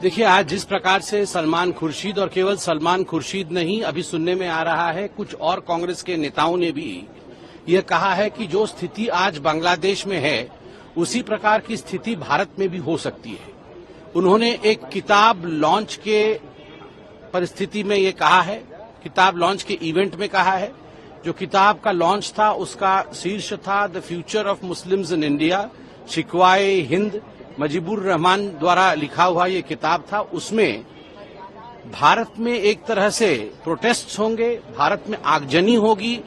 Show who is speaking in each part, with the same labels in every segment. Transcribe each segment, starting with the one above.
Speaker 1: देखिए, आज जिस प्रकार से सलमान खुर्शीद और केवल सलमान खुर्शीद नहीं, अभी सुनने में आ रहा है कुछ और कांग्रेस के नेताओं ने भी यह कहा है कि जो स्थिति आज बांग्लादेश में है उसी प्रकार की स्थिति भारत में भी हो सकती है। उन्होंने एक किताब लॉन्च के परिस्थिति में ये कहा है, किताब लॉन्च के इवेंट में कहा है। जो किताब का लॉन्च था उसका शीर्ष था the future of Muslims in India, शिकवाए हिंद मुजीबुर रहमान द्वारा लिखा हुआ ये किताब था। उसमें भारत में एक तरह से प्रोटेस्ट होंगे, भारत में आगजनी होगी,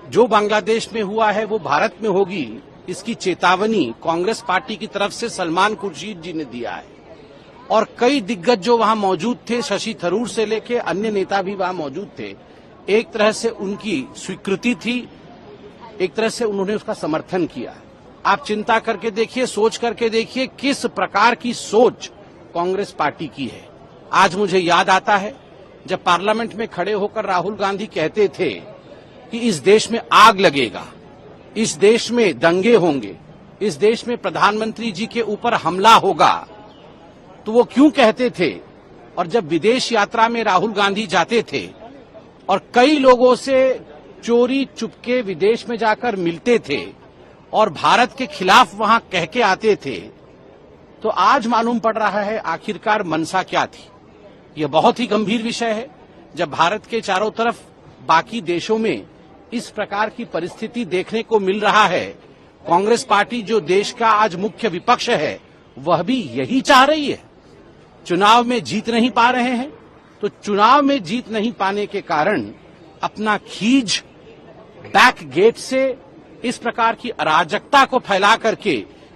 Speaker 1: जो बांग्लादेश में हुआ है वो भारत में होगी, इसकी चेतावनी कांग्रेस पार्टी की तरफ से सलमान खुर्शीद जी ने दिया है। और कई दिग्गज जो वहां मौजूद थे, शशि थरूर से लेके अन्य नेता भी वहां मौजूद थे, एक तरह से उनकी स्वीकृति थी, एक तरह से उन्होंने उसका समर्थन किया। आप चिंता करके देखिए, सोच करके देखिए किस प्रकार की सोच कांग्रेस पार्टी की है। आज मुझे याद आता है जब पार्लियामेंट में खड़े होकर राहुल गांधी कहते थे कि इस देश में आग लगेगा, इस देश में दंगे होंगे, इस देश में प्रधानमंत्री जी के ऊपर हमला होगा, तो वो क्यों कहते थे? और जब विदेश यात्रा में राहुल गांधी जाते थे और कई लोगों से चोरी चुपके विदेश में जाकर मिलते थे और भारत के खिलाफ वहां कह के आते थे, तो आज मालूम पड़ रहा है आखिरकार मंशा क्या थी। यह बहुत ही गंभीर विषय है। जब भारत के चारों तरफ बाकी देशों में इस प्रकार की परिस्थिति देखने को मिल रहा है, कांग्रेस पार्टी जो देश का आज मुख्य विपक्ष है वह भी यही चाह रही है। चुनाव में जीत नहीं पा रहे हैं, तो चुनाव में जीत नहीं पाने के कारण अपना खीज बैक गेट से इस प्रकार की अराजकता को फैला करके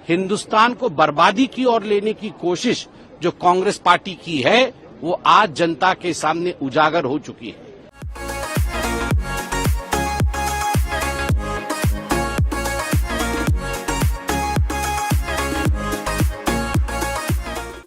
Speaker 1: हिंदुस्तान को बर्बादी की ओर लेने की कोशिश जो कांग्रेस पार्टी की है वो आज जनता के सामने उजागर हो चुकी है।